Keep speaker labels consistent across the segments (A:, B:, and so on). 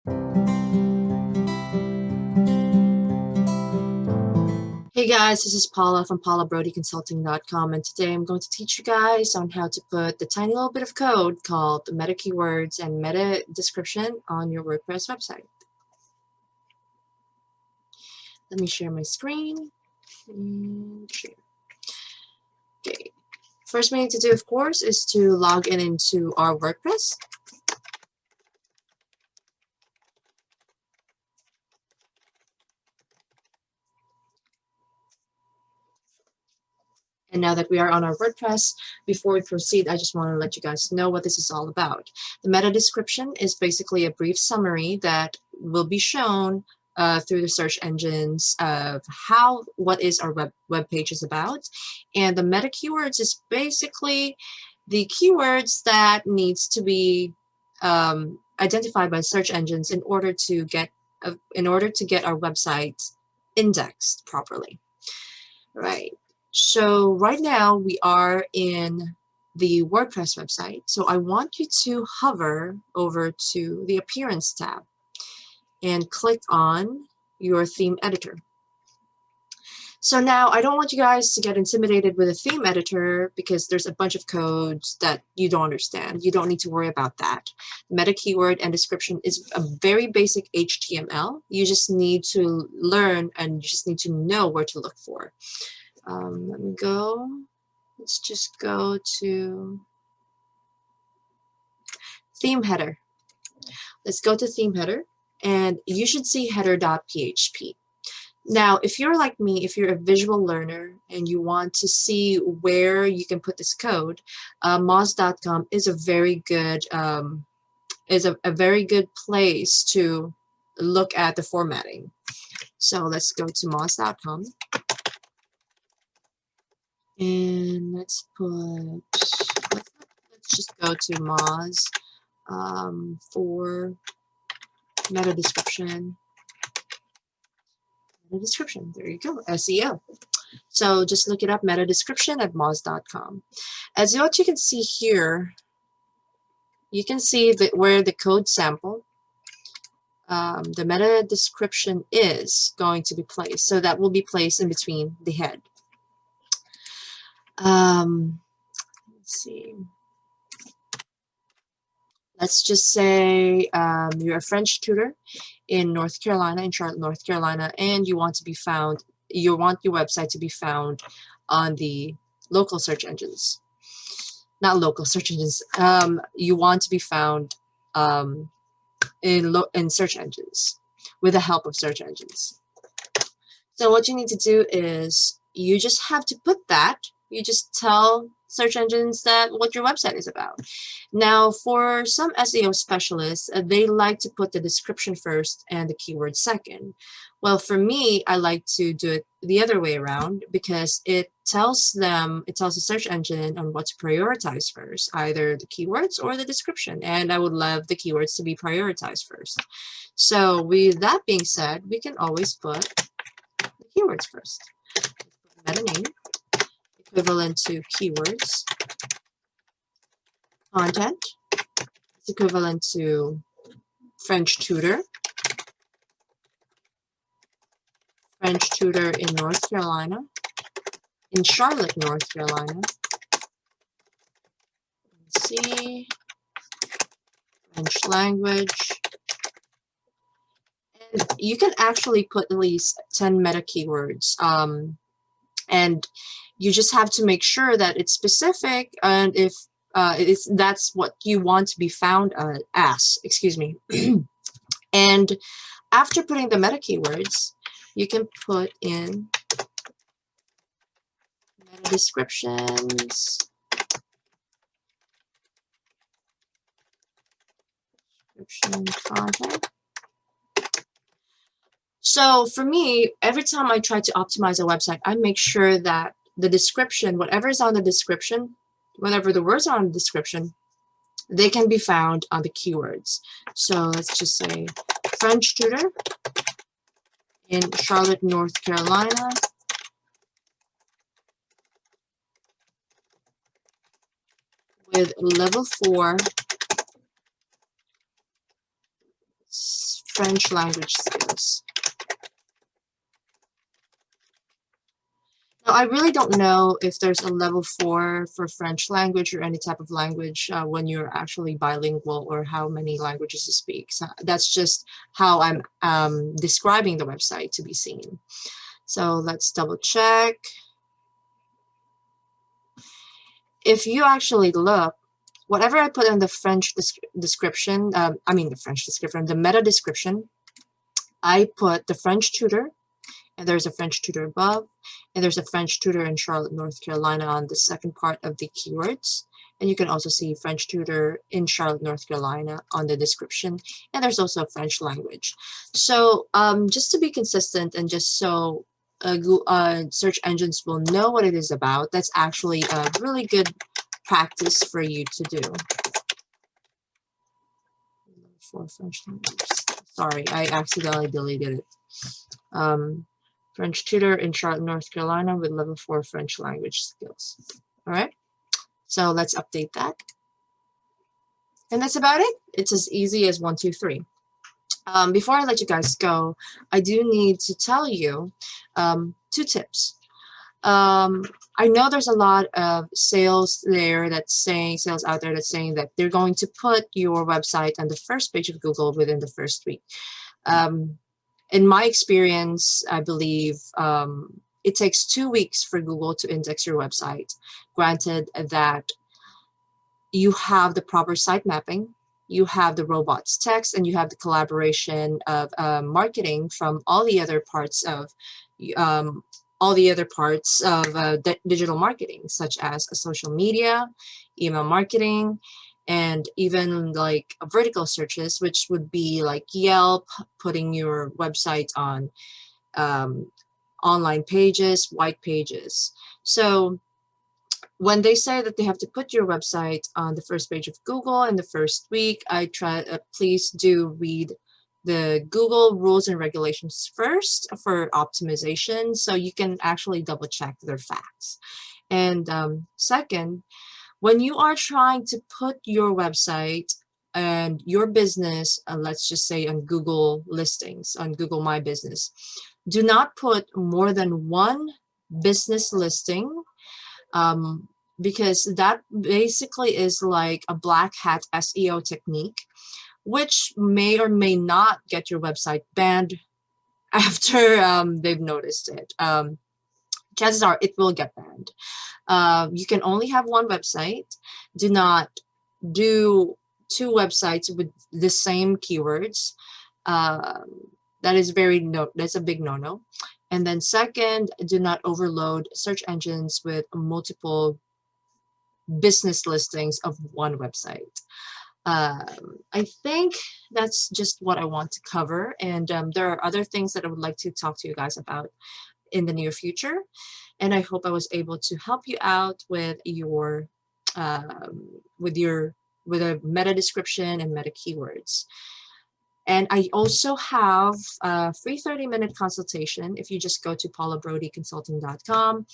A: Hey guys, this is Paula from paulabrodyconsulting.com, and today I'm going to teach you guys on how to put the tiny little bit of code called meta keywords and meta description on your WordPress website. Let me share my screen and share. Okay, first we need to do, of course, is to log in into our WordPress. And now that we are on our WordPress, before we proceed, I just want to let you guys know what this is all about. The meta description is basically a brief summary that will be shown through the search engines of what is our web page is about. And the meta keywords is basically the keywords that needs to be identified by search engines in order to get our website indexed properly. Right. So right now we are in the WordPress website. So I want you to hover over to the Appearance tab and click on your theme editor. So now I don't want you guys to get intimidated with a theme editor because there's a bunch of codes that you don't understand. You don't need to worry about that. Meta keyword and description is a very basic HTML. You just need to learn and you just need to know where to look for. Let me go. Let's just go to theme header. Let's go to theme header, and you should see header.php. Now, if you're like me, if you're a visual learner and you want to see where you can put this code, moz.com is a very good very good place to look at the formatting. So let's go to moz.com. And let's just go to Moz for meta description. Meta description, there you go, SEO. So just look it up, meta description at moz.com. As what you can see here, you can see that where the code sample, the meta description is going to be placed. So that will be placed in between the head. Let's see. Let's just say you're a French tutor in North Carolina, in Charlotte, North Carolina, and you want your website to be found on the local search engines. Not local search engines. You want to be found in search engines with the help of search engines. So what you need to do is you just have to put that. You just tell search engines that what your website is about. Now, for some SEO specialists, they like to put the description first and the keyword second. Well, for me, I like to do it the other way around because it tells the search engine on what to prioritize first, either the keywords or the description. And I would love the keywords to be prioritized first. So with that being said, we can always put the keywords first. Meta name, equivalent to keywords. Content is equivalent to French tutor. French tutor in North Carolina. In Charlotte, North Carolina. Let's see. French language. And you can actually put at least 10 meta keywords. And you just have to make sure that it's specific, and if that's what you want to be found as, excuse me. And after putting the meta keywords, you can put in meta descriptions, description content. So for me, every time I try to optimize a website, I make sure that the description, whatever is on the description, whatever the words are on the description, they can be found on the keywords. So let's just say French tutor in Charlotte, North Carolina. With level 4 French language skills. Now, I really don't know if there's a level 4 for French language or any type of language when you're actually bilingual, or how many languages you speak. So that's just how I'm describing the website to be seen. So let's double check. If you actually look, whatever I put in the French description, the meta description, I put the French tutor, and there's a French tutor above, and there's a French tutor in Charlotte, North Carolina on the second part of the keywords. And you can also see French tutor in Charlotte, North Carolina on the description. And there's also French language. So just to be consistent, and just so search engines will know what it is about, that's actually a really good practice for you to do. For French language. Sorry, I accidentally deleted it. French tutor in Charlotte, North Carolina with level 4 French language skills. All right, so let's update that. And that's about it. It's as easy as 1, 2, 3. Before I let you guys go, I do need to tell you 2 tips. I know there's a lot of sales out there that's saying that they're going to put your website on the first page of Google within the first week. In my experience, I believe it takes 2 weeks for Google to index your website. Granted that you have the proper site mapping, you have the robots text, and you have the collaboration of marketing from all the other parts of digital marketing, such as social media, email marketing, and even like vertical searches, which would be like Yelp, putting your website on online pages, white pages. So when they say that they have to put your website on the first page of Google in the first week, please do read the Google rules and regulations first for optimization, so you can actually double check their facts. And second, when you are trying to put your website and your business, let's just say on Google listings, on Google My Business, do not put more than 1 business listing, because that basically is like a black hat SEO technique, which may or may not get your website banned after they've noticed it. Chances are it will get banned. You can only have 1 website. Do not do 2 websites with the same keywords. That's a big no-no. And then second, do not overload search engines with multiple business listings of 1 website. I think that's just what I want to cover, and there are other things that I would like to talk to you guys about in the near future, and I hope I was able to help you out with your with a meta description and meta keywords. And I also have a free 30-minute consultation. If you just go to paulabrodyconsulting.com,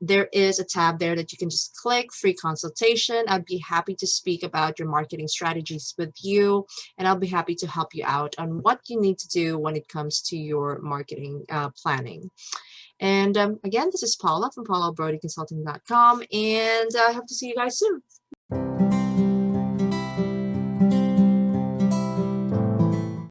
A: there is a tab there that you can just click, free consultation. I'd be happy to speak about your marketing strategies with you, and I'll be happy to help you out on what you need to do when it comes to your marketing planning. And again, this is Paula from paulabrodyconsulting.com, and I hope to see you guys soon.